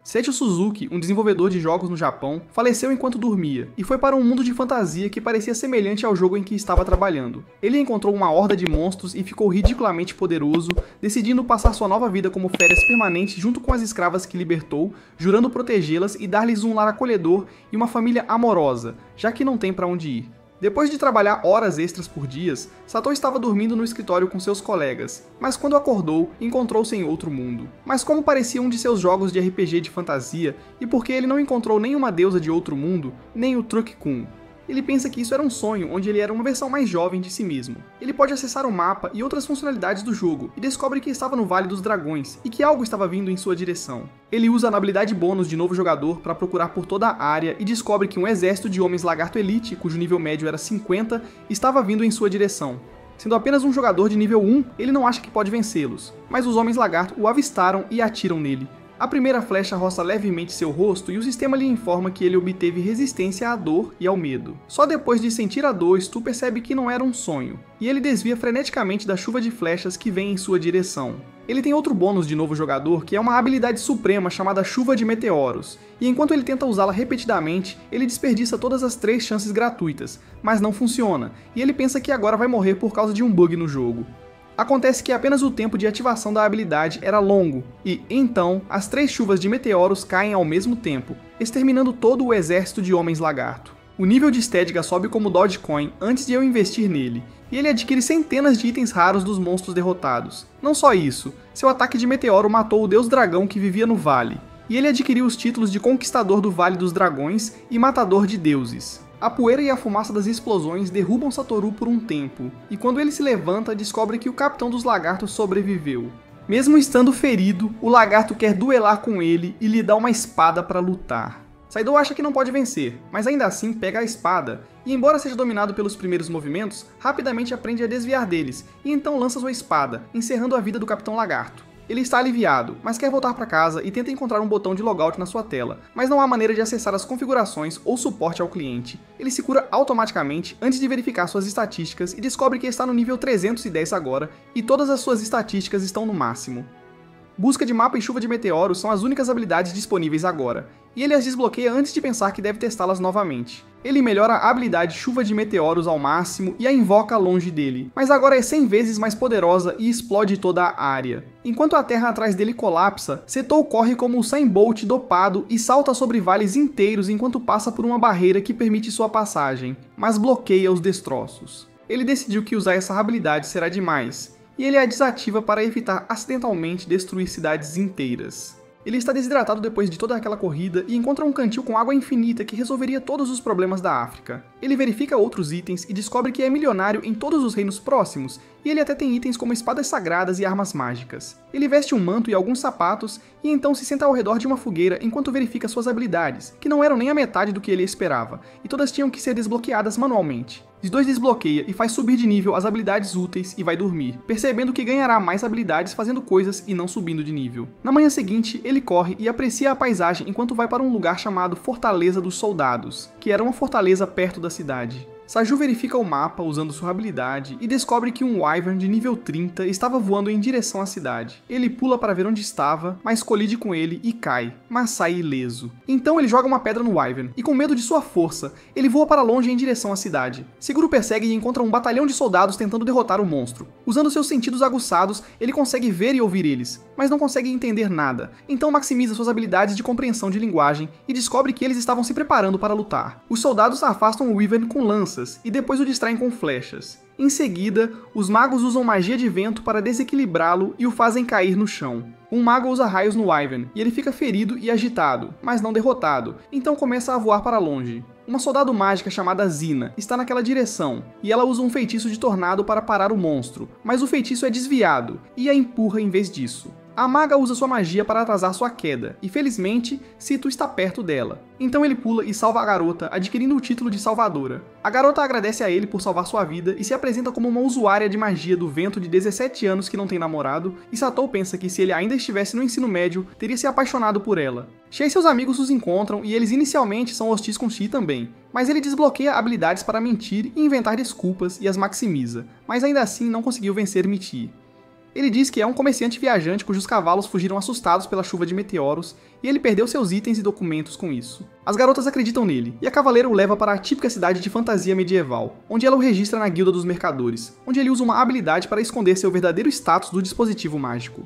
Seiji Suzuki, um desenvolvedor de jogos no Japão, faleceu enquanto dormia e foi para um mundo de fantasia que parecia semelhante ao jogo em que estava trabalhando. Ele encontrou uma horda de monstros e ficou ridiculamente poderoso, decidindo passar sua nova vida como férias permanentes junto com as escravas que libertou, jurando protegê-las e dar-lhes um lar acolhedor e uma família amorosa, já que não tem para onde ir. Depois de trabalhar horas extras por dias, Satou estava dormindo no escritório com seus colegas, mas quando acordou, encontrou-se em outro mundo. Mas como parecia um de seus jogos de RPG de fantasia, e porque ele não encontrou nenhuma deusa de outro mundo, nem o Truck-kun, ele pensa que isso era um sonho, onde ele era uma versão mais jovem de si mesmo. Ele pode acessar o mapa e outras funcionalidades do jogo, e descobre que estava no Vale dos Dragões, e que algo estava vindo em sua direção. Ele usa a habilidade bônus de novo jogador para procurar por toda a área e descobre que um exército de homens lagarto elite, cujo nível médio era 50, estava vindo em sua direção. Sendo apenas um jogador de nível 1, ele não acha que pode vencê-los, mas os homens lagarto o avistaram e atiram nele. A primeira flecha roça levemente seu rosto e o sistema lhe informa que ele obteve resistência à dor e ao medo. Só depois de sentir a dor, Stu percebe que não era um sonho, e ele desvia freneticamente da chuva de flechas que vem em sua direção. Ele tem outro bônus de novo jogador, que é uma habilidade suprema chamada Chuva de Meteoros, e enquanto ele tenta usá-la repetidamente, ele desperdiça todas as 3 chances gratuitas, mas não funciona, e ele pensa que agora vai morrer por causa de um bug no jogo. Acontece que apenas o tempo de ativação da habilidade era longo, e, então, as 3 chuvas de meteoros caem ao mesmo tempo, exterminando todo o exército de homens lagarto. O nível de Stedga sobe como Dogecoin antes de eu investir nele, e ele adquire centenas de itens raros dos monstros derrotados. Não só isso, seu ataque de meteoro matou o deus dragão que vivia no vale, e ele adquiriu os títulos de Conquistador do Vale dos Dragões e Matador de Deuses. A poeira e a fumaça das explosões derrubam Satoru por um tempo, e quando ele se levanta, descobre que o capitão dos lagartos sobreviveu. Mesmo estando ferido, o lagarto quer duelar com ele e lhe dá uma espada para lutar. Saidou acha que não pode vencer, mas ainda assim pega a espada, e embora seja dominado pelos primeiros movimentos, rapidamente aprende a desviar deles, e então lança sua espada, encerrando a vida do Capitão Lagarto. Ele está aliviado, mas quer voltar para casa e tenta encontrar um botão de logout na sua tela, mas não há maneira de acessar as configurações ou suporte ao cliente. Ele se cura automaticamente antes de verificar suas estatísticas e descobre que está no nível 310 agora, e todas as suas estatísticas estão no máximo. Busca de mapa e chuva de meteoros são as únicas habilidades disponíveis agora, e ele as desbloqueia antes de pensar que deve testá-las novamente. Ele melhora a habilidade chuva de meteoros ao máximo e a invoca longe dele, mas agora é 100 vezes mais poderosa e explode toda a área. Enquanto a terra atrás dele colapsa, Setou corre como um Usain Bolt dopado e salta sobre vales inteiros enquanto passa por uma barreira que permite sua passagem, mas bloqueia os destroços. Ele decidiu que usar essa habilidade será demais, e ele a desativa para evitar acidentalmente destruir cidades inteiras. Ele está desidratado depois de toda aquela corrida e encontra um cantil com água infinita que resolveria todos os problemas da África. Ele verifica outros itens e descobre que é milionário em todos os reinos próximos, e ele até tem itens como espadas sagradas e armas mágicas. Ele veste um manto e alguns sapatos, e então se senta ao redor de uma fogueira enquanto verifica suas habilidades, que não eram nem a metade do que ele esperava, e todas tinham que ser desbloqueadas manualmente. D2 desbloqueia e faz subir de nível as habilidades úteis e vai dormir, percebendo que ganhará mais habilidades fazendo coisas e não subindo de nível. Na manhã seguinte, ele corre e aprecia a paisagem enquanto vai para um lugar chamado Fortaleza dos Soldados, que era uma fortaleza perto da cidade. Saju verifica o mapa usando sua habilidade e descobre que um Wyvern de nível 30 estava voando em direção à cidade. Ele pula para ver onde estava, mas colide com ele e cai, mas sai ileso. Então ele joga uma pedra no Wyvern e, com medo de sua força, ele voa para longe em direção à cidade. Seguro persegue e encontra um batalhão de soldados tentando derrotar o monstro. Usando seus sentidos aguçados, ele consegue ver e ouvir eles, mas não consegue entender nada. Então maximiza suas habilidades de compreensão de linguagem e descobre que eles estavam se preparando para lutar. Os soldados afastam o Wyvern com lanças e depois o distraem com flechas. Em seguida, os magos usam magia de vento para desequilibrá-lo e o fazem cair no chão. Um mago usa raios no Wyvern e ele fica ferido e agitado, mas não derrotado, então começa a voar para longe. Uma soldado mágica chamada Zina está naquela direção, e ela usa um feitiço de tornado para parar o monstro, mas o feitiço é desviado, e a empurra em vez disso. A maga usa sua magia para atrasar sua queda, e felizmente, Sito está perto dela. Então ele pula e salva a garota, adquirindo o título de Salvadora. A garota agradece a ele por salvar sua vida e se apresenta como uma usuária de magia do vento de 17 anos que não tem namorado, e Satou pensa que se ele ainda estivesse no ensino médio, teria se apaixonado por ela. Shei e seus amigos os encontram e eles inicialmente são hostis com Shi também, mas ele desbloqueia habilidades para mentir e inventar desculpas e as maximiza, mas ainda assim não conseguiu vencer Michi. Ele diz que é um comerciante viajante cujos cavalos fugiram assustados pela chuva de meteoros e ele perdeu seus itens e documentos com isso. As garotas acreditam nele, e a cavaleira o leva para a típica cidade de fantasia medieval, onde ela o registra na Guilda dos Mercadores, onde ele usa uma habilidade para esconder seu verdadeiro status do dispositivo mágico.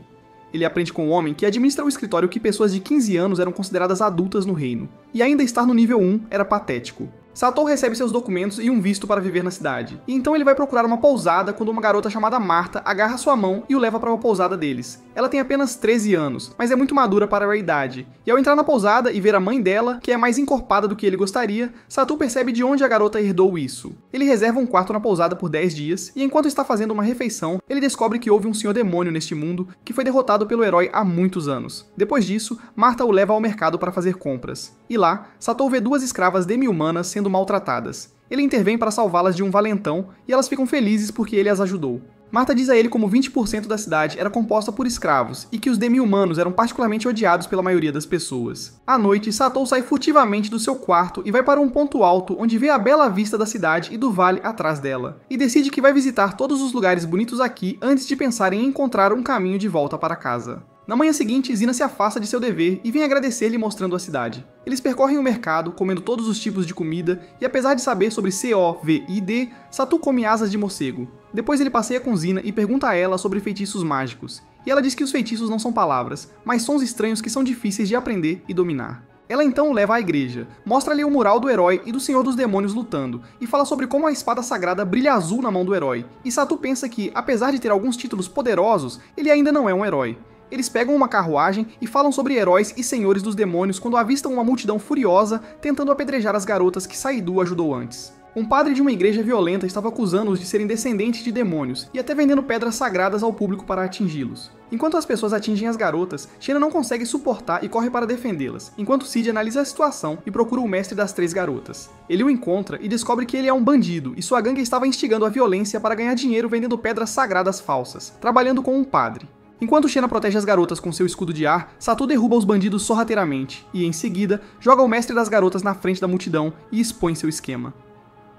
Ele aprende com um homem que administra o escritório que pessoas de 15 anos eram consideradas adultas no reino, e ainda estar no nível 1 era patético. Satou recebe seus documentos e um visto para viver na cidade, e então ele vai procurar uma pousada quando uma garota chamada Marta agarra sua mão e o leva para uma pousada deles. Ela tem apenas 13 anos, mas é muito madura para a idade, e ao entrar na pousada e ver a mãe dela, que é mais encorpada do que ele gostaria, Satou percebe de onde a garota herdou isso. Ele reserva um quarto na pousada por 10 dias, e enquanto está fazendo uma refeição, ele descobre que houve um senhor demônio neste mundo que foi derrotado pelo herói há muitos anos. Depois disso, Marta o leva ao mercado para fazer compras, e lá, Satou vê 2 escravas demi-humanas sendo maltratadas. Ele intervém para salvá-las de um valentão e elas ficam felizes porque ele as ajudou. Marta diz a ele como 20% da cidade era composta por escravos e que os demi-humanos eram particularmente odiados pela maioria das pessoas. À noite, Satou sai furtivamente do seu quarto e vai para um ponto alto onde vê a bela vista da cidade e do vale atrás dela, e decide que vai visitar todos os lugares bonitos aqui antes de pensar em encontrar um caminho de volta para casa. Na manhã seguinte, Zina se afasta de seu dever e vem agradecer-lhe mostrando a cidade. Eles percorrem o mercado, comendo todos os tipos de comida, e apesar de saber sobre COVID, Satou come asas de morcego. Depois ele passeia com Zina e pergunta a ela sobre feitiços mágicos. E ela diz que os feitiços não são palavras, mas sons estranhos que são difíceis de aprender e dominar. Ela então o leva à igreja, mostra-lhe o mural do herói e do Senhor dos Demônios lutando, e fala sobre como a espada sagrada brilha azul na mão do herói. E Satou pensa que, apesar de ter alguns títulos poderosos, ele ainda não é um herói. Eles pegam uma carruagem e falam sobre heróis e senhores dos demônios quando avistam uma multidão furiosa tentando apedrejar as garotas que Saidu ajudou antes. Um padre de uma igreja violenta estava acusando-os de serem descendentes de demônios e até vendendo pedras sagradas ao público para atingi-los. Enquanto as pessoas atingem as garotas, Xena não consegue suportar e corre para defendê-las, enquanto Cid analisa a situação e procura o mestre das 3 garotas. Ele o encontra e descobre que ele é um bandido e sua gangue estava instigando a violência para ganhar dinheiro vendendo pedras sagradas falsas, trabalhando com um padre. Enquanto Xena protege as garotas com seu escudo de ar, Satou derruba os bandidos sorrateiramente e, em seguida, joga o mestre das garotas na frente da multidão e expõe seu esquema.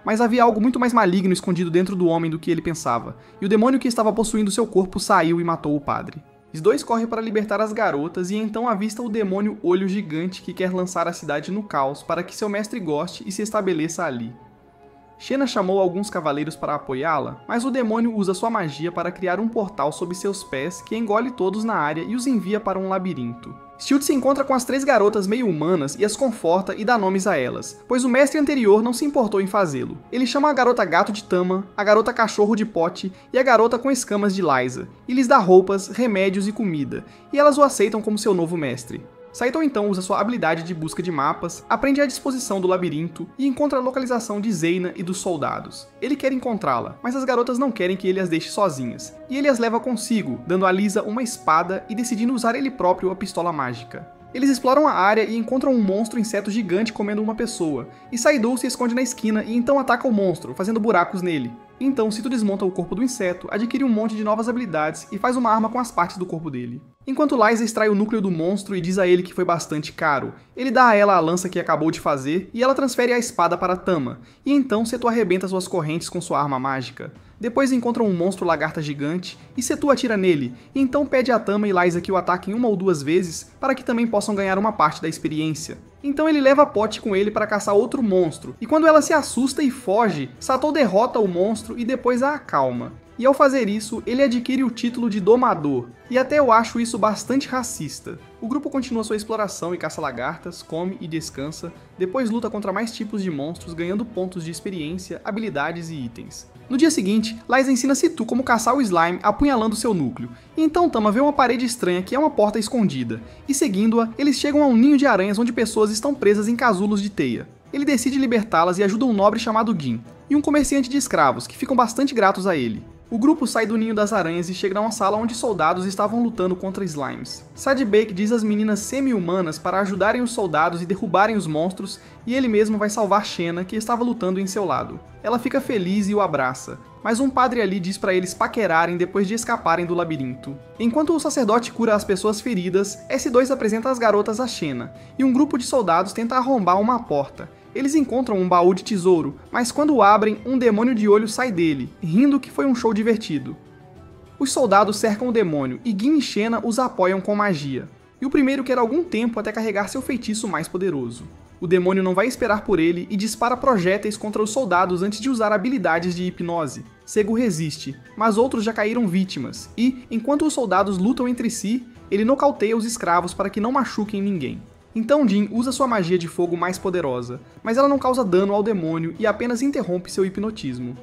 Mas havia algo muito mais maligno escondido dentro do homem do que ele pensava, e o demônio que estava possuindo seu corpo saiu e matou o padre. Os dois correm para libertar as garotas e então avista o demônio Olho Gigante que quer lançar a cidade no caos para que seu mestre goste e se estabeleça ali. Xena chamou alguns cavaleiros para apoiá-la, mas o demônio usa sua magia para criar um portal sob seus pés que engole todos na área e os envia para um labirinto. Shield se encontra com as 3 garotas meio humanas e as conforta e dá nomes a elas, pois o mestre anterior não se importou em fazê-lo. Ele chama a garota gato de Tama, a garota cachorro de Pote e a garota com escamas de Liza, e lhes dá roupas, remédios e comida, e elas o aceitam como seu novo mestre. Saito então usa sua habilidade de busca de mapas, aprende a disposição do labirinto e encontra a localização de Zeina e dos soldados. Ele quer encontrá-la, mas as garotas não querem que ele as deixe sozinhas, e ele as leva consigo, dando a Lisa uma espada e decidindo usar ele próprio a pistola mágica. Eles exploram a área e encontram um monstro inseto gigante comendo uma pessoa, e Saidu se esconde na esquina e então ataca o monstro, fazendo buracos nele. Então Sito desmonta o corpo do inseto, adquire um monte de novas habilidades e faz uma arma com as partes do corpo dele. Enquanto Liza extrai o núcleo do monstro e diz a ele que foi bastante caro, ele dá a ela a lança que acabou de fazer e ela transfere a espada para Tama, e então Seto arrebenta suas correntes com sua arma mágica. Depois encontram um monstro lagarta gigante e Seto atira nele, e então pede a Tama e Liza que o ataquem 1 ou 2 vezes para que também possam ganhar uma parte da experiência. Então ele leva a Pote com ele para caçar outro monstro, e quando ela se assusta e foge, Satou derrota o monstro e depois a acalma. E ao fazer isso, ele adquire o título de Domador, e até eu acho isso bastante racista. O grupo continua sua exploração e caça lagartas, come e descansa, depois luta contra mais tipos de monstros ganhando pontos de experiência, habilidades e itens. No dia seguinte, Liza ensina Situ como caçar o slime apunhalando seu núcleo, e então Tama vê uma parede estranha que é uma porta escondida, e seguindo-a, eles chegam a um ninho de aranhas onde pessoas estão presas em casulos de teia. Ele decide libertá-las e ajuda um nobre chamado Gin, e um comerciante de escravos, que ficam bastante gratos a ele. O grupo sai do ninho das aranhas e chega a uma sala onde soldados estavam lutando contra slimes. Sadbake diz às meninas semi-humanas para ajudarem os soldados e derrubarem os monstros, e ele mesmo vai salvar Xena, que estava lutando em seu lado. Ela fica feliz e o abraça, mas um padre ali diz para eles paquerarem depois de escaparem do labirinto. Enquanto o sacerdote cura as pessoas feridas, S2 apresenta as garotas a Xena, e um grupo de soldados tenta arrombar uma porta. Eles encontram um baú de tesouro, mas quando o abrem, um demônio de olho sai dele, rindo que foi um show divertido. Os soldados cercam o demônio e Gin e Xena os apoiam com magia. E o primeiro quer algum tempo até carregar seu feitiço mais poderoso. O demônio não vai esperar por ele e dispara projéteis contra os soldados antes de usar habilidades de hipnose. Sego resiste, mas outros já caíram vítimas, e, enquanto os soldados lutam entre si, ele nocauteia os escravos para que não machuquem ninguém. Então Jin usa sua magia de fogo mais poderosa, mas ela não causa dano ao demônio e apenas interrompe seu hipnotismo.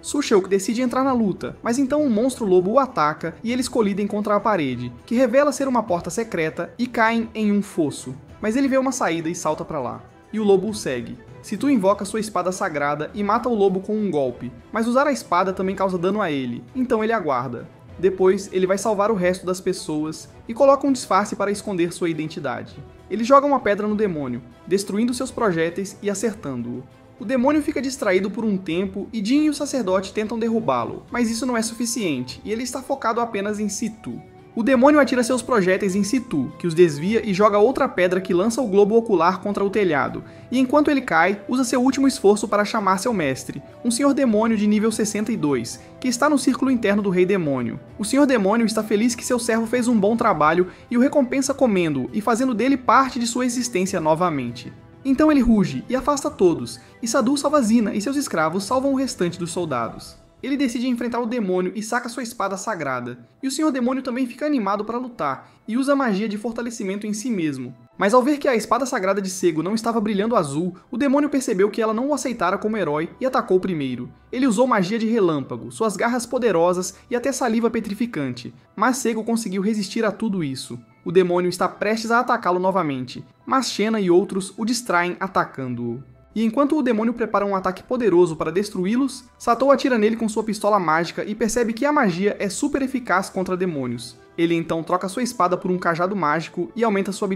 Sushulk decide entrar na luta, mas então um monstro lobo o ataca e eles colidem contra a parede, que revela ser uma porta secreta, e caem em um fosso. Mas ele vê uma saída e salta pra lá. E o lobo o segue. Situ invoca sua espada sagrada e mata o lobo com um golpe, mas usar a espada também causa dano a ele, então ele aguarda. Depois, ele vai salvar o resto das pessoas e coloca um disfarce para esconder sua identidade. Ele joga uma pedra no demônio, destruindo seus projéteis e acertando-o. O demônio fica distraído por um tempo e Jin e o sacerdote tentam derrubá-lo, mas isso não é suficiente e ele está focado apenas em Situ. O demônio atira seus projéteis em Situ, que os desvia e joga outra pedra que lança o globo ocular contra o telhado, e enquanto ele cai, usa seu último esforço para chamar seu mestre, um senhor demônio de nível 62, que está no círculo interno do rei demônio. O senhor demônio está feliz que seu servo fez um bom trabalho e o recompensa comendo-o e fazendo dele parte de sua existência novamente. Então ele ruge e afasta todos, e Sadu salva Zina e seus escravos salvam o restante dos soldados. Ele decide enfrentar o demônio e saca sua espada sagrada, e o senhor demônio também fica animado para lutar, e usa magia de fortalecimento em si mesmo. Mas ao ver que a espada sagrada de Sego não estava brilhando azul, o demônio percebeu que ela não o aceitara como herói e atacou primeiro. Ele usou magia de relâmpago, suas garras poderosas e até saliva petrificante, mas Sego conseguiu resistir a tudo isso. O demônio está prestes a atacá-lo novamente, mas Xena e outros o distraem atacando-o. E enquanto o demônio prepara um ataque poderoso para destruí-los, Satou atira nele com sua pistola mágica e percebe que a magia é super eficaz contra demônios. Ele então troca sua espada por um cajado mágico e aumenta sua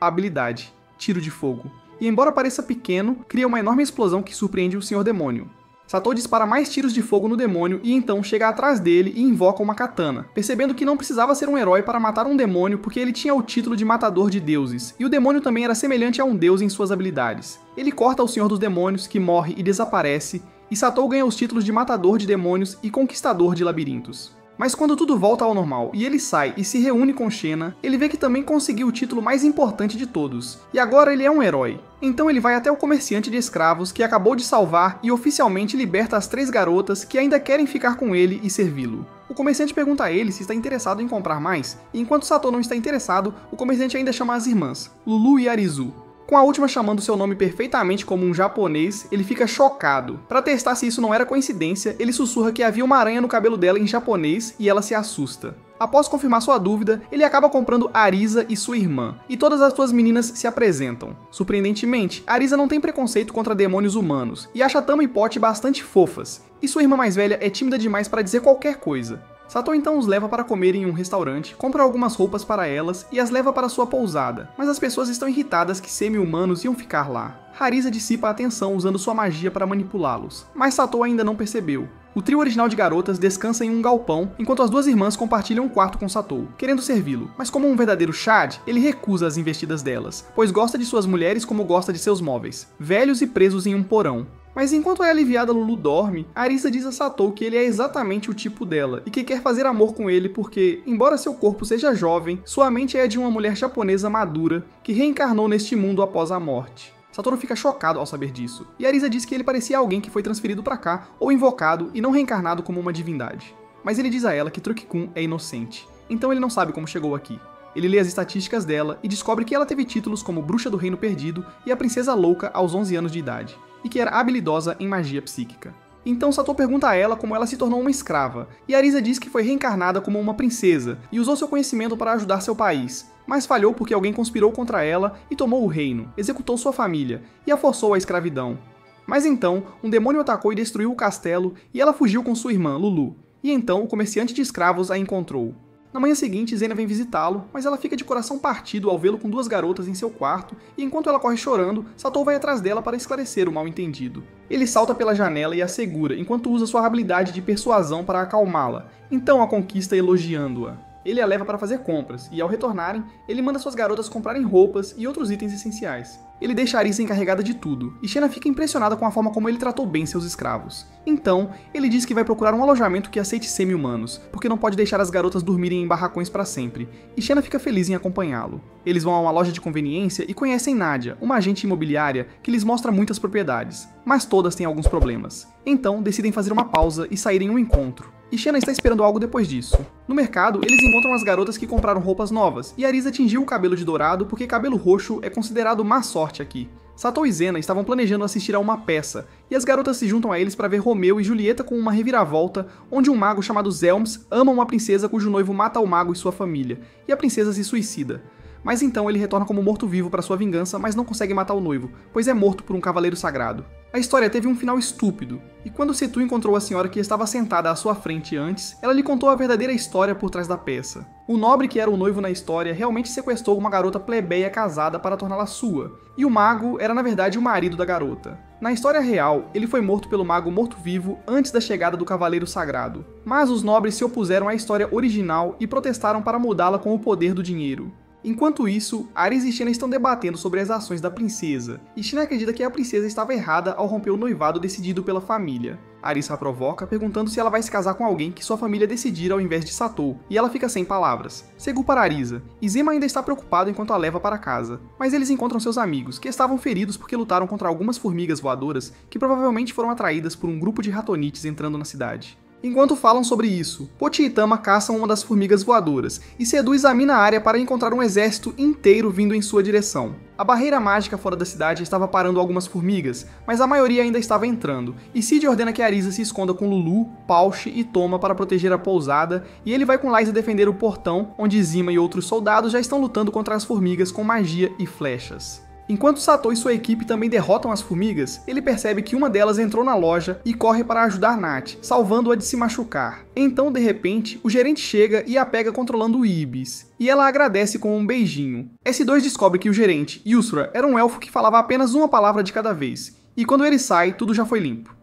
habilidade, Tiro de Fogo. E embora pareça pequeno, cria uma enorme explosão que surpreende o Senhor Demônio. Satou dispara mais tiros de fogo no demônio e então chega atrás dele e invoca uma katana, percebendo que não precisava ser um herói para matar um demônio porque ele tinha o título de matador de deuses, e o demônio também era semelhante a um deus em suas habilidades. Ele corta o Senhor dos Demônios, que morre e desaparece, e Satou ganha os títulos de matador de demônios e conquistador de labirintos. Mas quando tudo volta ao normal e ele sai e se reúne com Xena, ele vê que também conseguiu o título mais importante de todos, e agora ele é um herói. Então ele vai até o comerciante de escravos que acabou de salvar e oficialmente liberta as 3 garotas que ainda querem ficar com ele e servi-lo. O comerciante pergunta a ele se está interessado em comprar mais, e enquanto Satou não está interessado, o comerciante ainda chama as irmãs, Lulu e Arizu. Com a última chamando seu nome perfeitamente como um japonês, ele fica chocado. Para testar se isso não era coincidência, ele sussurra que havia uma aranha no cabelo dela em japonês e ela se assusta. Após confirmar sua dúvida, ele acaba comprando Arisa e sua irmã, e todas as suas meninas se apresentam. Surpreendentemente, Arisa não tem preconceito contra demônios humanos, e acha Tama e Pote bastante fofas, e sua irmã mais velha é tímida demais para dizer qualquer coisa. Satou então os leva para comer em um restaurante, compra algumas roupas para elas e as leva para sua pousada, mas as pessoas estão irritadas que semi-humanos iam ficar lá. Arisa dissipa a atenção usando sua magia para manipulá-los, mas Satou ainda não percebeu. O trio original de garotas descansa em um galpão, enquanto as 2 irmãs compartilham um quarto com Satou, querendo servi-lo, mas como um verdadeiro Chad, ele recusa as investidas delas, pois gosta de suas mulheres como gosta de seus móveis, velhos e presos em um porão. Mas enquanto a aliviada Lulu dorme, Arisa diz a Satou que ele é exatamente o tipo dela e que quer fazer amor com ele porque, embora seu corpo seja jovem, sua mente é de uma mulher japonesa madura que reencarnou neste mundo após a morte. Satoru fica chocado ao saber disso, e Arisa diz que ele parecia alguém que foi transferido pra cá ou invocado e não reencarnado como uma divindade. Mas ele diz a ela que Truck-kun é inocente, então ele não sabe como chegou aqui. Ele lê as estatísticas dela e descobre que ela teve títulos como Bruxa do Reino Perdido e a Princesa Louca aos 11 anos de idade, e que era habilidosa em magia psíquica. Então Satou pergunta a ela como ela se tornou uma escrava, e Arisa diz que foi reencarnada como uma princesa e usou seu conhecimento para ajudar seu país, mas falhou porque alguém conspirou contra ela e tomou o reino, executou sua família e a forçou à escravidão. Mas então, um demônio atacou e destruiu o castelo e ela fugiu com sua irmã, Lulu, e então o comerciante de escravos a encontrou. Na manhã seguinte, Zena vem visitá-lo, mas ela fica de coração partido ao vê-lo com 2 garotas em seu quarto, e enquanto ela corre chorando, Satou vai atrás dela para esclarecer o mal-entendido. Ele salta pela janela e a segura, enquanto usa sua habilidade de persuasão para acalmá-la, então a conquista elogiando-a. Ele a leva para fazer compras, e ao retornarem, ele manda suas garotas comprarem roupas e outros itens essenciais. Ele deixa Arisa encarregada de tudo, e Xena fica impressionada com a forma como ele tratou bem seus escravos. Então, ele diz que vai procurar um alojamento que aceite semi-humanos, porque não pode deixar as garotas dormirem em barracões para sempre, e Xena fica feliz em acompanhá-lo. Eles vão a uma loja de conveniência e conhecem Nadia, uma agente imobiliária que lhes mostra muitas propriedades, mas todas têm alguns problemas. Então, decidem fazer uma pausa e sair em um encontro. E Xena está esperando algo depois disso. No mercado, eles encontram as garotas que compraram roupas novas, e Arisa tingiu o cabelo de dourado porque cabelo roxo é considerado má sorte aqui. Satou e Zena estavam planejando assistir a uma peça, e as garotas se juntam a eles para ver Romeu e Julieta com uma reviravolta, onde um mago chamado Zelms ama uma princesa cujo noivo mata o mago e sua família, e a princesa se suicida. Mas então ele retorna como morto-vivo para sua vingança, mas não consegue matar o noivo, pois é morto por um cavaleiro sagrado. A história teve um final estúpido, e quando Setu encontrou a senhora que estava sentada à sua frente antes, ela lhe contou a verdadeira história por trás da peça. O nobre que era o noivo na história realmente sequestrou uma garota plebeia casada para torná-la sua, e o mago era na verdade o marido da garota. Na história real, ele foi morto pelo mago morto-vivo antes da chegada do cavaleiro sagrado, mas os nobres se opuseram à história original e protestaram para mudá-la com o poder do dinheiro. Enquanto isso, Arisa e Xena estão debatendo sobre as ações da princesa, e Xena acredita que a princesa estava errada ao romper o noivado decidido pela família. Arisa a provoca, perguntando se ela vai se casar com alguém que sua família decidira ao invés de Satou, e ela fica sem palavras. Segue para Arisa, e Zema ainda está preocupado enquanto a leva para casa, mas eles encontram seus amigos, que estavam feridos porque lutaram contra algumas formigas voadoras que provavelmente foram atraídas por um grupo de ratonites entrando na cidade. Enquanto falam sobre isso, Pochi e Tama caçam uma das formigas voadoras, e Sedu examina a área para encontrar um exército inteiro vindo em sua direção. A barreira mágica fora da cidade estava parando algumas formigas, mas a maioria ainda estava entrando, e Cid ordena que Arisa se esconda com Lulu, Pauchi e Toma para proteger a pousada, e ele vai com Liza defender o portão, onde Zima e outros soldados já estão lutando contra as formigas com magia e flechas. Enquanto Satou e sua equipe também derrotam as formigas, ele percebe que uma delas entrou na loja e corre para ajudar Nath, salvando-a de se machucar. Então, de repente, o gerente chega e a pega controlando o Ibis, e ela agradece com um beijinho. S2 descobre que o gerente, Yusra, era um elfo que falava apenas uma palavra de cada vez, e quando ele sai, tudo já foi limpo.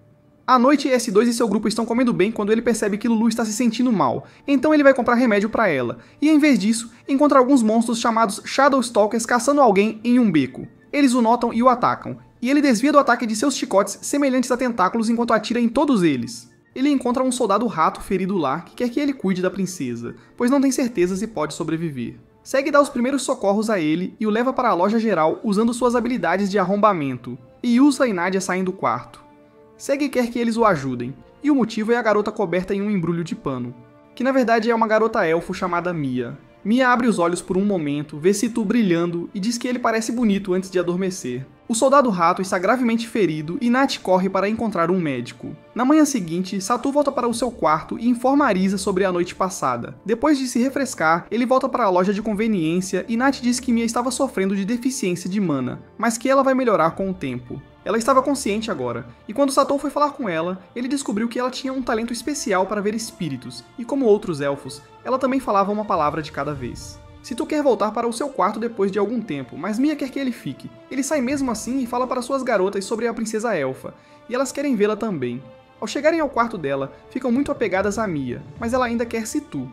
À noite, S2 e seu grupo estão comendo bem quando ele percebe que Lulu está se sentindo mal, então ele vai comprar remédio para ela, e em vez disso, encontra alguns monstros chamados Shadowstalkers caçando alguém em um beco. Eles o notam e o atacam, e ele desvia do ataque de seus chicotes semelhantes a tentáculos enquanto atira em todos eles. Ele encontra um soldado rato ferido lá que quer que ele cuide da princesa, pois não tem certeza se pode sobreviver. Segue dá os primeiros socorros a ele e o leva para a loja geral usando suas habilidades de arrombamento, e Yusa e Nadia saem do quarto. Segue quer que eles o ajudem, e o motivo é a garota coberta em um embrulho de pano, que na verdade é uma garota elfo chamada Mia. Mia abre os olhos por um momento, vê Situ brilhando e diz que ele parece bonito antes de adormecer. O soldado rato está gravemente ferido e Nath corre para encontrar um médico. Na manhã seguinte, Satu volta para o seu quarto e informa Arisa sobre a noite passada. Depois de se refrescar, ele volta para a loja de conveniência e Nath diz que Mia estava sofrendo de deficiência de mana, mas que ela vai melhorar com o tempo. Ela estava consciente agora, e quando Satou foi falar com ela, ele descobriu que ela tinha um talento especial para ver espíritos, e como outros elfos, ela também falava uma palavra de cada vez. Situ quer voltar para o seu quarto depois de algum tempo, mas Mia quer que ele fique. Ele sai mesmo assim e fala para suas garotas sobre a princesa elfa, e elas querem vê-la também. Ao chegarem ao quarto dela, ficam muito apegadas a Mia, mas ela ainda quer Situ.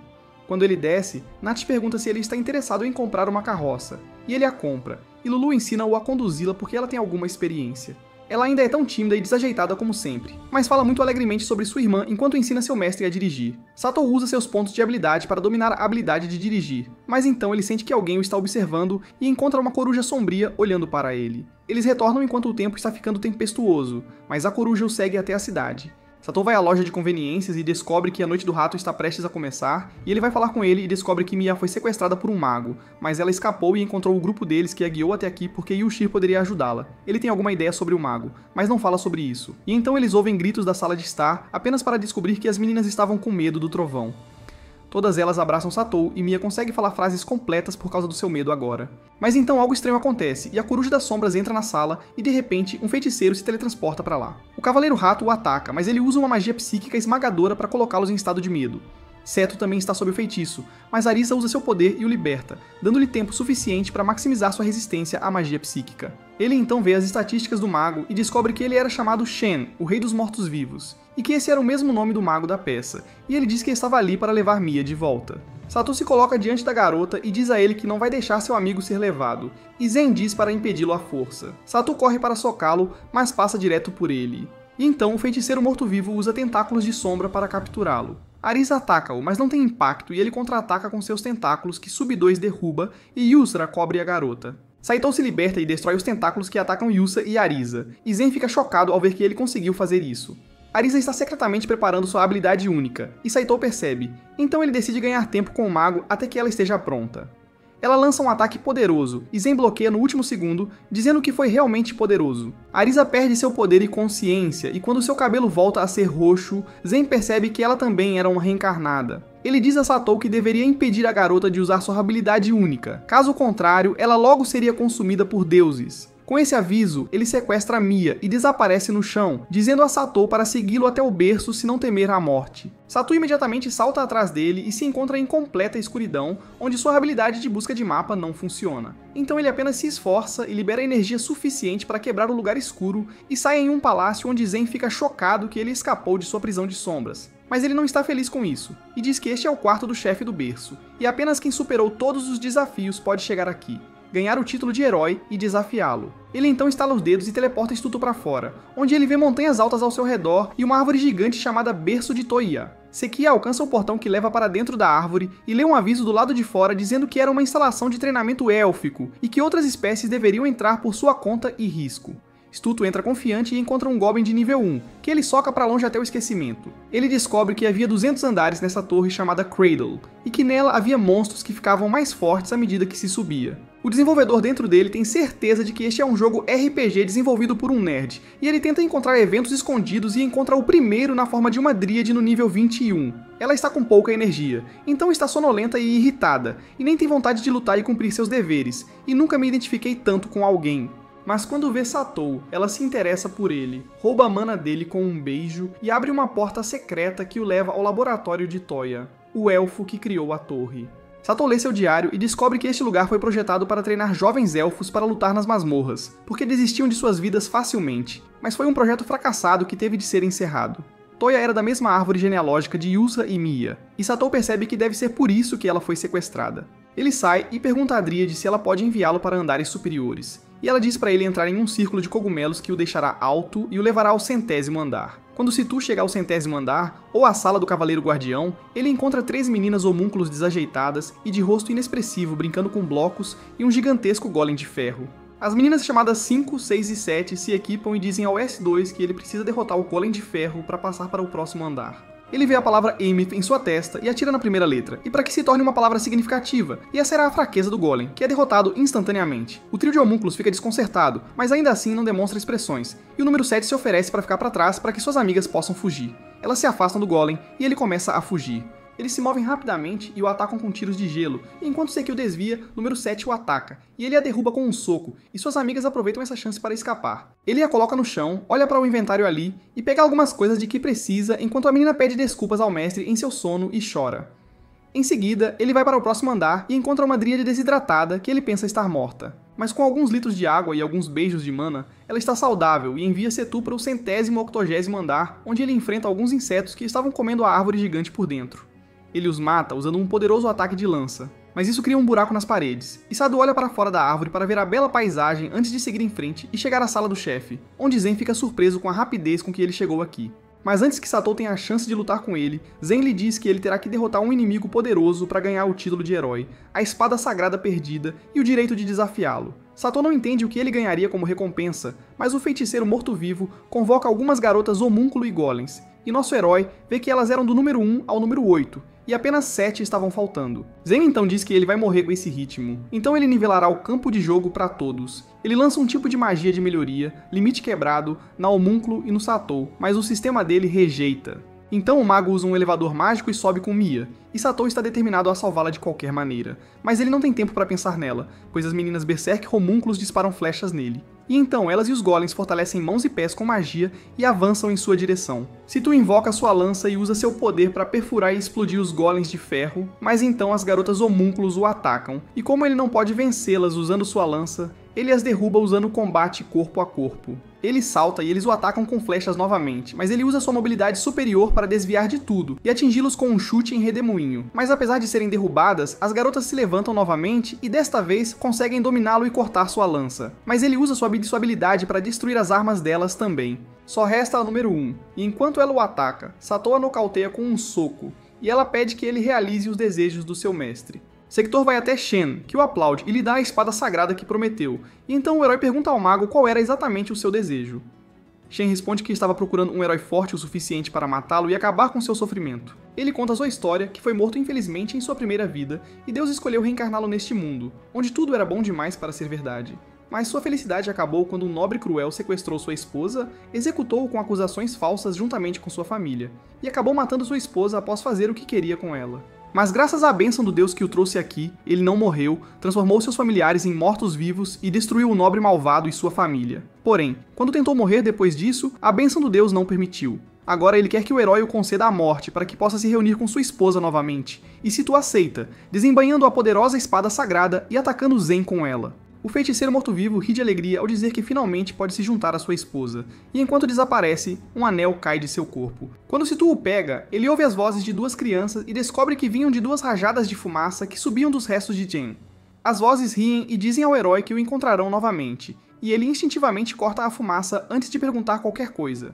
Quando ele desce, Nath pergunta se ele está interessado em comprar uma carroça, e ele a compra, e Lulu ensina-o a conduzi-la porque ela tem alguma experiência. Ela ainda é tão tímida e desajeitada como sempre, mas fala muito alegremente sobre sua irmã enquanto ensina seu mestre a dirigir. Satou usa seus pontos de habilidade para dominar a habilidade de dirigir, mas então ele sente que alguém o está observando e encontra uma coruja sombria olhando para ele. Eles retornam enquanto o tempo está ficando tempestuoso, mas a coruja o segue até a cidade. Satou vai à loja de conveniências e descobre que a Noite do Rato está prestes a começar, e ele vai falar com ele e descobre que Mia foi sequestrada por um mago, mas ela escapou e encontrou o grupo deles que a guiou até aqui porque Yushir poderia ajudá-la. Ele tem alguma ideia sobre o mago, mas não fala sobre isso, e então eles ouvem gritos da sala de estar apenas para descobrir que as meninas estavam com medo do trovão. Todas elas abraçam Satou e Mia consegue falar frases completas por causa do seu medo agora. Mas então algo estranho acontece, e a Coruja das Sombras entra na sala e de repente um feiticeiro se teletransporta para lá. O Cavaleiro Rato o ataca, mas ele usa uma magia psíquica esmagadora para colocá-los em estado de medo. Seto também está sob o feitiço, mas Arisa usa seu poder e o liberta, dando-lhe tempo suficiente para maximizar sua resistência à magia psíquica. Ele então vê as estatísticas do mago e descobre que ele era chamado Shen, o Rei dos Mortos-Vivos, e que esse era o mesmo nome do mago da peça, e ele diz que estava ali para levar Mia de volta. Satou se coloca diante da garota e diz a ele que não vai deixar seu amigo ser levado, e Zen diz para impedi-lo à força. Satou corre para socá-lo, mas passa direto por ele. E então o feiticeiro morto-vivo usa tentáculos de sombra para capturá-lo. Arisa ataca-o, mas não tem impacto e ele contra-ataca com seus tentáculos que Sub-2 derruba e Yusra cobre a garota. Saito se liberta e destrói os tentáculos que atacam Yusa e Arisa, e Zen fica chocado ao ver que ele conseguiu fazer isso. Arisa está secretamente preparando sua habilidade única, e Saito percebe, então ele decide ganhar tempo com o mago até que ela esteja pronta. Ela lança um ataque poderoso, e Zen bloqueia no último segundo, dizendo que foi realmente poderoso. Arisa perde seu poder e consciência, e quando seu cabelo volta a ser roxo, Zen percebe que ela também era uma reencarnada. Ele diz a Satou que deveria impedir a garota de usar sua habilidade única, caso contrário, ela logo seria consumida por deuses. Com esse aviso, ele sequestra Mia e desaparece no chão, dizendo a Satou para segui-lo até o berço se não temer a morte. Satou imediatamente salta atrás dele e se encontra em completa escuridão, onde sua habilidade de busca de mapa não funciona. Então ele apenas se esforça e libera energia suficiente para quebrar o lugar escuro e sai em um palácio onde Zen fica chocado que ele escapou de sua prisão de sombras. Mas ele não está feliz com isso, e diz que este é o quarto do chefe do berço, e apenas quem superou todos os desafios pode chegar aqui, ganhar o título de herói e desafiá-lo. Ele então estala os dedos e teleporta Stuto para fora, onde ele vê montanhas altas ao seu redor e uma árvore gigante chamada Berço de Toia. Sekia alcança o portão que leva para dentro da árvore e lê um aviso do lado de fora dizendo que era uma instalação de treinamento élfico e que outras espécies deveriam entrar por sua conta e risco. Stuto entra confiante e encontra um Goblin de nível 1, que ele soca para longe até o esquecimento. Ele descobre que havia 200 andares nessa torre chamada Cradle, e que nela havia monstros que ficavam mais fortes à medida que se subia. O desenvolvedor dentro dele tem certeza de que este é um jogo RPG desenvolvido por um nerd, e ele tenta encontrar eventos escondidos e encontra o primeiro na forma de uma dríade no nível 21. Ela está com pouca energia, então está sonolenta e irritada, e nem tem vontade de lutar e cumprir seus deveres, e nunca me identifiquei tanto com alguém. Mas quando vê Satou, ela se interessa por ele, rouba a mana dele com um beijo e abre uma porta secreta que o leva ao laboratório de Toya, o elfo que criou a torre. Satou lê seu diário e descobre que este lugar foi projetado para treinar jovens elfos para lutar nas masmorras, porque desistiam de suas vidas facilmente, mas foi um projeto fracassado que teve de ser encerrado. Toya era da mesma árvore genealógica de Yusa e Mia, e Satou percebe que deve ser por isso que ela foi sequestrada. Ele sai e pergunta a Dríade se ela pode enviá-lo para andares superiores, e ela diz para ele entrar em um círculo de cogumelos que o deixará alto e o levará ao 100º andar. Quando Situ chega ao 100º andar, ou à sala do Cavaleiro Guardião, ele encontra 3 meninas homúnculos desajeitadas e de rosto inexpressivo brincando com blocos e um gigantesco golem de ferro. As meninas chamadas 5, 6 e 7 se equipam e dizem ao S2 que ele precisa derrotar o golem de ferro para passar para o próximo andar. Ele vê a palavra Emith em sua testa e atira na primeira letra, e para que se torne uma palavra significativa, e essa era a fraqueza do golem, que é derrotado instantaneamente. O trio de homúnculos fica desconcertado, mas ainda assim não demonstra expressões, e o número 7 se oferece para ficar para trás para que suas amigas possam fugir. Elas se afastam do golem, e ele começa a fugir. Eles se movem rapidamente e o atacam com tiros de gelo, e enquanto Sekio desvia, número 7 o ataca, e ele a derruba com um soco, e suas amigas aproveitam essa chance para escapar. Ele a coloca no chão, olha para o inventário ali, e pega algumas coisas de que precisa, enquanto a menina pede desculpas ao mestre em seu sono e chora. Em seguida, ele vai para o próximo andar e encontra uma dríade desidratada que ele pensa estar morta. Mas com alguns litros de água e alguns beijos de mana, ela está saudável e envia Setu para o 180º andar, onde ele enfrenta alguns insetos que estavam comendo a árvore gigante por dentro. Ele os mata usando um poderoso ataque de lança, mas isso cria um buraco nas paredes, e Sado olha para fora da árvore para ver a bela paisagem antes de seguir em frente e chegar à sala do chefe, onde Zen fica surpreso com a rapidez com que ele chegou aqui. Mas antes que Satou tenha a chance de lutar com ele, Zen lhe diz que ele terá que derrotar um inimigo poderoso para ganhar o título de herói, a espada sagrada perdida e o direito de desafiá-lo. Satou não entende o que ele ganharia como recompensa, mas o feiticeiro morto-vivo convoca algumas garotas homúnculo e golems, e nosso herói vê que elas eram do número 1 ao número 8, e apenas 7 estavam faltando. Zen então diz que ele vai morrer com esse ritmo, então ele nivelará o campo de jogo para todos. Ele lança um tipo de magia de melhoria, limite quebrado, na homúnculo e no Satou, mas o sistema dele rejeita. Então o mago usa um elevador mágico e sobe com Mia, e Satou está determinado a salvá-la de qualquer maneira, mas ele não tem tempo para pensar nela, pois as meninas Berserk homúnculos disparam flechas nele. E então elas e os golems fortalecem mãos e pés com magia e avançam em sua direção. Situ invoca sua lança e usa seu poder para perfurar e explodir os golems de ferro, mas então as garotas homúnculos o atacam, e como ele não pode vencê-las usando sua lança, ele as derruba usando combate corpo a corpo. Ele salta e eles o atacam com flechas novamente, mas ele usa sua mobilidade superior para desviar de tudo e atingi-los com um chute em redemoinho. Mas apesar de serem derrubadas, as garotas se levantam novamente e desta vez conseguem dominá-lo e cortar sua lança. Mas ele usa sua habilidade para destruir as armas delas também. Só resta a número 1, e enquanto ela o ataca, Satou a nocauteia com um soco, e ela pede que ele realize os desejos do seu mestre. Sector vai até Shen, que o aplaude e lhe dá a espada sagrada que prometeu, e então o herói pergunta ao mago qual era exatamente o seu desejo. Shen responde que estava procurando um herói forte o suficiente para matá-lo e acabar com seu sofrimento. Ele conta sua história, que foi morto infelizmente em sua primeira vida, e Deus escolheu reencarná-lo neste mundo, onde tudo era bom demais para ser verdade. Mas sua felicidade acabou quando um nobre cruel sequestrou sua esposa, executou-o com acusações falsas juntamente com sua família, e acabou matando sua esposa após fazer o que queria com ela. Mas graças à bênção do Deus que o trouxe aqui, ele não morreu, transformou seus familiares em mortos-vivos e destruiu o nobre malvado e sua família. Porém, quando tentou morrer depois disso, a bênção do Deus não permitiu. Agora ele quer que o herói o conceda a morte para que possa se reunir com sua esposa novamente, e se tu aceita, desembainhando a poderosa espada sagrada e atacando Zen com ela. O feiticeiro morto-vivo ri de alegria ao dizer que finalmente pode se juntar à sua esposa, e enquanto desaparece, um anel cai de seu corpo. Quando Situ o pega, ele ouve as vozes de duas crianças e descobre que vinham de duas rajadas de fumaça que subiam dos restos de Jen. As vozes riem e dizem ao herói que o encontrarão novamente, e ele instintivamente corta a fumaça antes de perguntar qualquer coisa.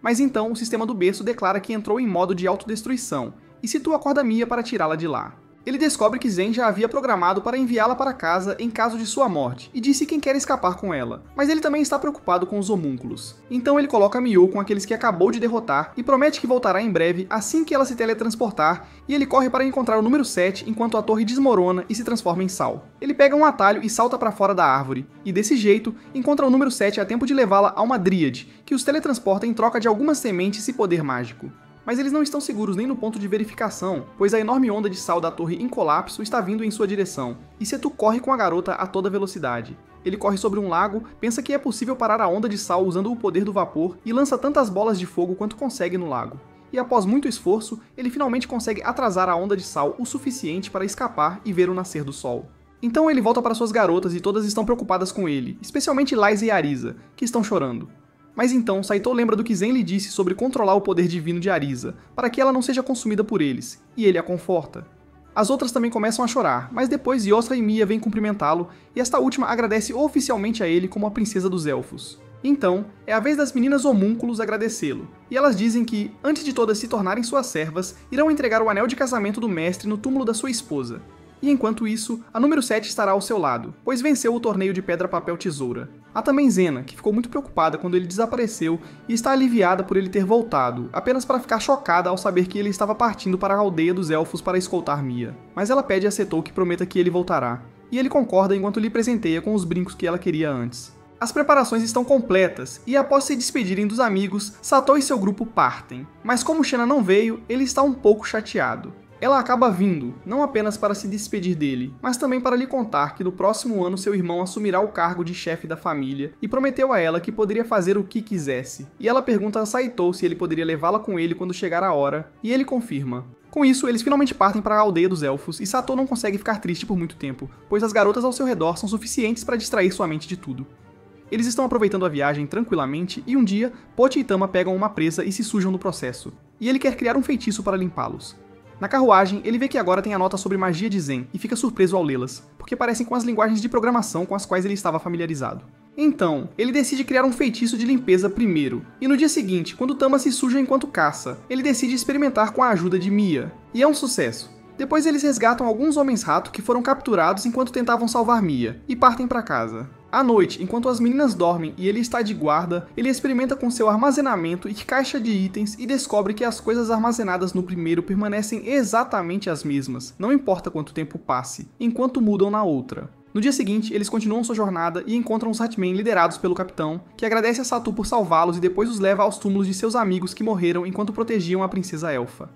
Mas então o sistema do berço declara que entrou em modo de autodestruição, e Situ acorda Mia para tirá-la de lá. Ele descobre que Zen já havia programado para enviá-la para casa em caso de sua morte, e disse quem quer escapar com ela, mas ele também está preocupado com os homúnculos. Então ele coloca Mio com aqueles que acabou de derrotar e promete que voltará em breve assim que ela se teletransportar, e ele corre para encontrar o número 7 enquanto a torre desmorona e se transforma em sal. Ele pega um atalho e salta para fora da árvore, e desse jeito encontra o número 7 a tempo de levá-la a uma dríade, que os teletransporta em troca de algumas sementes e poder mágico. Mas eles não estão seguros nem no ponto de verificação, pois a enorme onda de sal da torre em colapso está vindo em sua direção, e Setu corre com a garota a toda velocidade. Ele corre sobre um lago, pensa que é possível parar a onda de sal usando o poder do vapor e lança tantas bolas de fogo quanto consegue no lago. E após muito esforço, ele finalmente consegue atrasar a onda de sal o suficiente para escapar e ver o nascer do sol. Então ele volta para suas garotas e todas estão preocupadas com ele, especialmente Liza e Arisa, que estão chorando. Mas então Saito lembra do que Zen lhe disse sobre controlar o poder divino de Arisa, para que ela não seja consumida por eles, e ele a conforta. As outras também começam a chorar, mas depois Yosra e Mia vêm cumprimentá-lo, e esta última agradece oficialmente a ele como a princesa dos elfos. Então, é a vez das meninas homúnculos agradecê-lo, e elas dizem que, antes de todas se tornarem suas servas, irão entregar o anel de casamento do mestre no túmulo da sua esposa. E enquanto isso, a número 7 estará ao seu lado, pois venceu o torneio de pedra, papel, tesoura. Há também Zena, que ficou muito preocupada quando ele desapareceu e está aliviada por ele ter voltado, apenas para ficar chocada ao saber que ele estava partindo para a aldeia dos elfos para escoltar Mia. Mas ela pede a Setou que prometa que ele voltará, e ele concorda enquanto lhe presenteia com os brincos que ela queria antes. As preparações estão completas, e após se despedirem dos amigos, Satou e seu grupo partem. Mas como Shenna não veio, ele está um pouco chateado. Ela acaba vindo, não apenas para se despedir dele, mas também para lhe contar que no próximo ano seu irmão assumirá o cargo de chefe da família e prometeu a ela que poderia fazer o que quisesse. E ela pergunta a Saito se ele poderia levá-la com ele quando chegar a hora, e ele confirma. Com isso, eles finalmente partem para a aldeia dos elfos e Satou não consegue ficar triste por muito tempo, pois as garotas ao seu redor são suficientes para distrair sua mente de tudo. Eles estão aproveitando a viagem tranquilamente e um dia, Pochi e Tama pegam uma presa e se sujam no processo, e ele quer criar um feitiço para limpá-los. Na carruagem, ele vê que agora tem a nota sobre magia de Zen e fica surpreso ao lê-las, porque parecem com as linguagens de programação com as quais ele estava familiarizado. Então, ele decide criar um feitiço de limpeza primeiro, e no dia seguinte, quando Tama se suja enquanto caça, ele decide experimentar com a ajuda de Mia, e é um sucesso. Depois eles resgatam alguns homens-rato que foram capturados enquanto tentavam salvar Mia, e partem para casa. À noite, enquanto as meninas dormem e ele está de guarda, ele experimenta com seu armazenamento e caixa de itens e descobre que as coisas armazenadas no primeiro permanecem exatamente as mesmas, não importa quanto tempo passe, enquanto mudam na outra. No dia seguinte, eles continuam sua jornada e encontram os Hatmen liderados pelo capitão, que agradece a Satu por salvá-los e depois os leva aos túmulos de seus amigos que morreram enquanto protegiam a princesa elfa.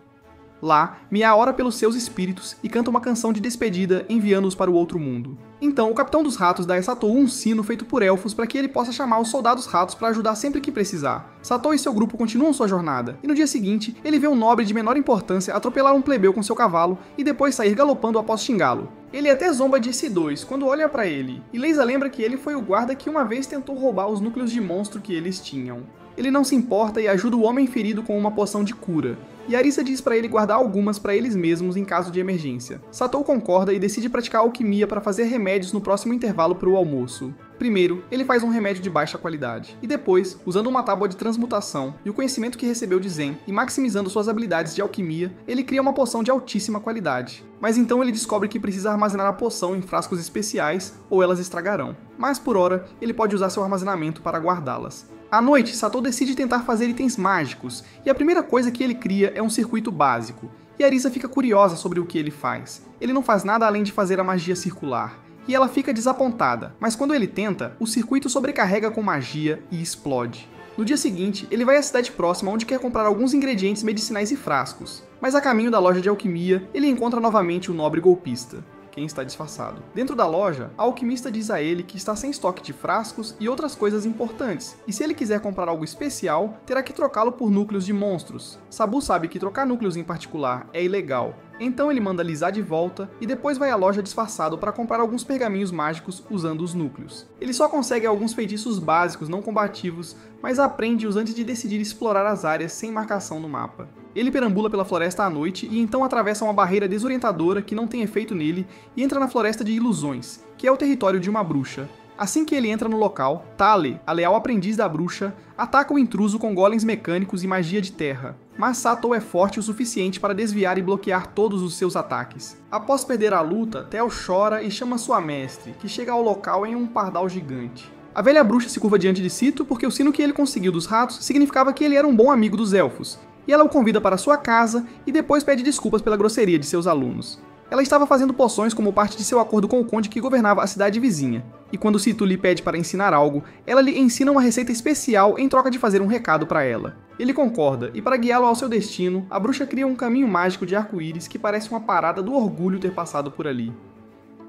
Lá, Mia ora pelos seus espíritos e canta uma canção de despedida enviando-os para o outro mundo. Então, o capitão dos ratos dá a Satou um sino feito por elfos para que ele possa chamar os soldados ratos para ajudar sempre que precisar. Satou e seu grupo continuam sua jornada, e no dia seguinte, ele vê um nobre de menor importância atropelar um plebeu com seu cavalo e depois sair galopando após xingá-lo. Ele até zomba de S2 quando olha pra ele, e Leisa lembra que ele foi o guarda que uma vez tentou roubar os núcleos de monstro que eles tinham. Ele não se importa e ajuda o homem ferido com uma poção de cura, e Arisa diz pra ele guardar algumas pra eles mesmos em caso de emergência. Satou concorda e decide praticar alquimia para fazer remédios no próximo intervalo para o almoço. Primeiro, ele faz um remédio de baixa qualidade, e depois, usando uma tábua de transmutação e o conhecimento que recebeu de Zen, e maximizando suas habilidades de alquimia, ele cria uma poção de altíssima qualidade. Mas então ele descobre que precisa armazenar a poção em frascos especiais, ou elas estragarão. Mas por hora, ele pode usar seu armazenamento para guardá-las. À noite, Satou decide tentar fazer itens mágicos, e a primeira coisa que ele cria é um circuito básico. E Arisa fica curiosa sobre o que ele faz. Ele não faz nada além de fazer a magia circular. E ela fica desapontada, mas quando ele tenta, o circuito sobrecarrega com magia e explode. No dia seguinte, ele vai à cidade próxima onde quer comprar alguns ingredientes medicinais e frascos. Mas a caminho da loja de alquimia, ele encontra novamente o nobre golpista. Quem está disfarçado. Dentro da loja, a alquimista diz a ele que está sem estoque de frascos e outras coisas importantes, e se ele quiser comprar algo especial, terá que trocá-lo por núcleos de monstros. Sabu sabe que trocar núcleos em particular é ilegal, então ele manda Lisa de volta e depois vai à loja disfarçado para comprar alguns pergaminhos mágicos usando os núcleos. Ele só consegue alguns feitiços básicos não combativos, mas aprende-os antes de decidir explorar as áreas sem marcação no mapa. Ele perambula pela floresta à noite e então atravessa uma barreira desorientadora que não tem efeito nele e entra na floresta de ilusões, que é o território de uma bruxa. Assim que ele entra no local, Tale, a leal aprendiz da bruxa, ataca o intruso com golems mecânicos e magia de terra. Mas Satou é forte o suficiente para desviar e bloquear todos os seus ataques. Após perder a luta, Tel chora e chama sua mestre, que chega ao local em um pardal gigante. A velha bruxa se curva diante de Sito porque o sino que ele conseguiu dos ratos significava que ele era um bom amigo dos elfos, e ela o convida para sua casa e depois pede desculpas pela grosseria de seus alunos. Ela estava fazendo poções como parte de seu acordo com o conde que governava a cidade vizinha, e quando Sito lhe pede para ensinar algo, ela lhe ensina uma receita especial em troca de fazer um recado para ela. Ele concorda, e para guiá-lo ao seu destino, a bruxa cria um caminho mágico de arco-íris que parece uma parada do orgulho ter passado por ali.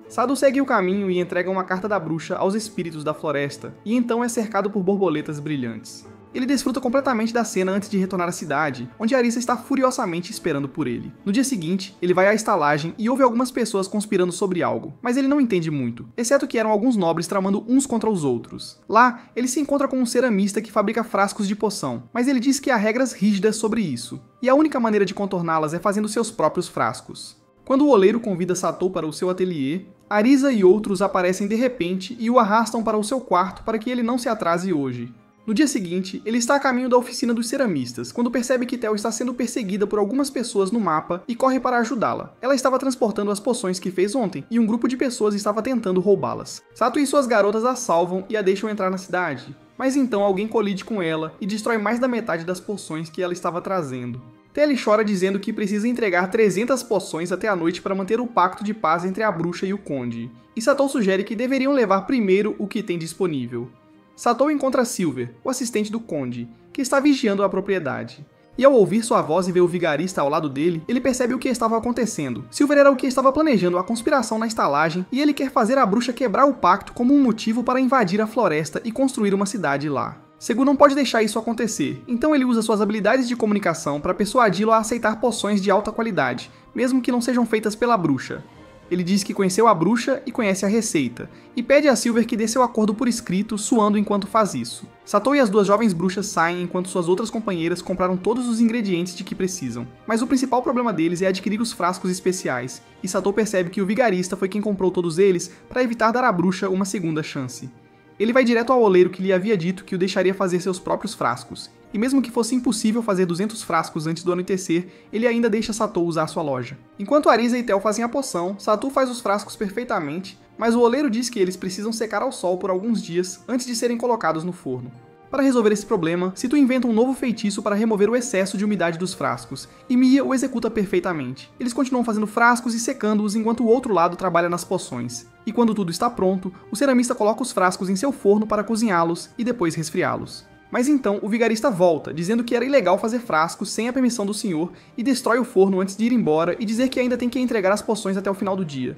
Sado segue o caminho e entrega uma carta da bruxa aos espíritos da floresta, e então é cercado por borboletas brilhantes. Ele desfruta completamente da cena antes de retornar à cidade, onde Arisa está furiosamente esperando por ele. No dia seguinte, ele vai à estalagem e ouve algumas pessoas conspirando sobre algo, mas ele não entende muito, exceto que eram alguns nobres tramando uns contra os outros. Lá, ele se encontra com um ceramista que fabrica frascos de poção, mas ele diz que há regras rígidas sobre isso, e a única maneira de contorná-las é fazendo seus próprios frascos. Quando o oleiro convida Satou para o seu ateliê, Arisa e outros aparecem de repente e o arrastam para o seu quarto para que ele não se atrase hoje. No dia seguinte, ele está a caminho da oficina dos ceramistas, quando percebe que Tel está sendo perseguida por algumas pessoas no mapa e corre para ajudá-la. Ela estava transportando as poções que fez ontem, e um grupo de pessoas estava tentando roubá-las. Sato e suas garotas a salvam e a deixam entrar na cidade. Mas então alguém colide com ela e destrói mais da metade das poções que ela estava trazendo. Telly chora dizendo que precisa entregar 300 poções até a noite para manter o pacto de paz entre a bruxa e o conde. E Satou sugere que deveriam levar primeiro o que tem disponível. Satou encontra Silver, o assistente do conde, que está vigiando a propriedade. E ao ouvir sua voz e ver o vigarista ao lado dele, ele percebe o que estava acontecendo. Silver era o que estava planejando a conspiração na estalagem e ele quer fazer a bruxa quebrar o pacto como um motivo para invadir a floresta e construir uma cidade lá. Segu não pode deixar isso acontecer, então ele usa suas habilidades de comunicação para persuadi-lo a aceitar poções de alta qualidade, mesmo que não sejam feitas pela bruxa. Ele diz que conheceu a bruxa e conhece a receita, e pede a Silver que dê seu acordo por escrito, suando enquanto faz isso. Satou e as duas jovens bruxas saem enquanto suas outras companheiras compraram todos os ingredientes de que precisam. Mas o principal problema deles é adquirir os frascos especiais, e Satou percebe que o vigarista foi quem comprou todos eles para evitar dar à bruxa uma segunda chance. Ele vai direto ao oleiro que lhe havia dito que o deixaria fazer seus próprios frascos. E mesmo que fosse impossível fazer 200 frascos antes do anoitecer, ele ainda deixa Satou usar sua loja. Enquanto Arisa e Tel fazem a poção, Satou faz os frascos perfeitamente, mas o oleiro diz que eles precisam secar ao sol por alguns dias antes de serem colocados no forno. Para resolver esse problema, Sito inventa um novo feitiço para remover o excesso de umidade dos frascos, e Mia o executa perfeitamente. Eles continuam fazendo frascos e secando-os enquanto o outro lado trabalha nas poções. E quando tudo está pronto, o ceramista coloca os frascos em seu forno para cozinhá-los e depois resfriá-los. Mas então o vigarista volta, dizendo que era ilegal fazer frascos sem a permissão do senhor e destrói o forno antes de ir embora e dizer que ainda tem que entregar as poções até o final do dia.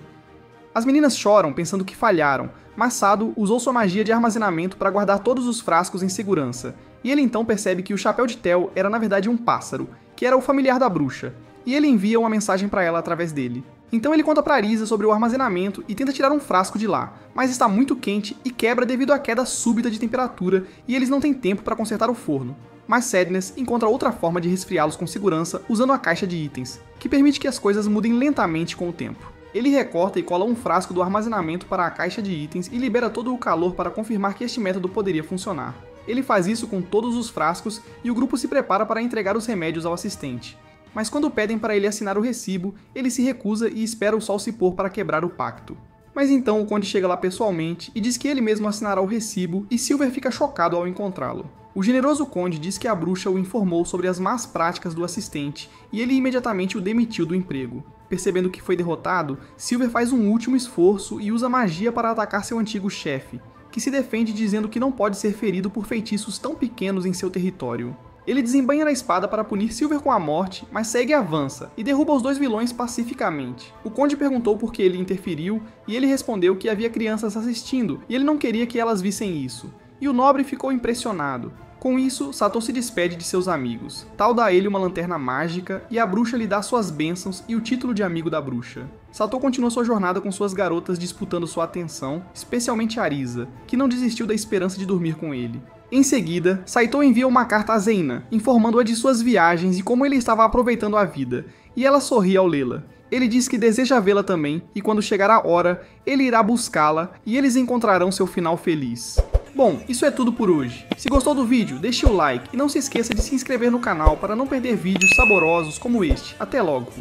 As meninas choram pensando que falharam, mas Sado usou sua magia de armazenamento para guardar todos os frascos em segurança, e ele então percebe que o chapéu de Tel era na verdade um pássaro, que era o familiar da bruxa, e ele envia uma mensagem para ela através dele. Então ele conta pra Arisa sobre o armazenamento e tenta tirar um frasco de lá, mas está muito quente e quebra devido à queda súbita de temperatura e eles não têm tempo para consertar o forno. Mas Sadness encontra outra forma de resfriá-los com segurança usando a caixa de itens, que permite que as coisas mudem lentamente com o tempo. Ele recorta e cola um frasco do armazenamento para a caixa de itens e libera todo o calor para confirmar que este método poderia funcionar. Ele faz isso com todos os frascos e o grupo se prepara para entregar os remédios ao assistente. Mas quando pedem para ele assinar o recibo, ele se recusa e espera o sol se pôr para quebrar o pacto. Mas então o Conde chega lá pessoalmente e diz que ele mesmo assinará o recibo e Silver fica chocado ao encontrá-lo. O generoso Conde diz que a bruxa o informou sobre as más práticas do assistente e ele imediatamente o demitiu do emprego. Percebendo que foi derrotado, Silver faz um último esforço e usa magia para atacar seu antigo chefe, que se defende dizendo que não pode ser ferido por feitiços tão pequenos em seu território. Ele desembainha na espada para punir Silver com a morte, mas segue e avança, e derruba os dois vilões pacificamente. O Conde perguntou por que ele interferiu, e ele respondeu que havia crianças assistindo, e ele não queria que elas vissem isso. E o nobre ficou impressionado. Com isso, Satou se despede de seus amigos. Tal dá a ele uma lanterna mágica, e a bruxa lhe dá suas bênçãos e o título de amigo da bruxa. Satou continua sua jornada com suas garotas disputando sua atenção, especialmente Arisa, que não desistiu da esperança de dormir com ele. Em seguida, Saito envia uma carta a Zeina, informando-a de suas viagens e como ele estava aproveitando a vida, e ela sorri ao lê-la. Ele diz que deseja vê-la também, e quando chegar a hora, ele irá buscá-la e eles encontrarão seu final feliz. Bom, isso é tudo por hoje. Se gostou do vídeo, deixe o like e não se esqueça de se inscrever no canal para não perder vídeos saborosos como este. Até logo!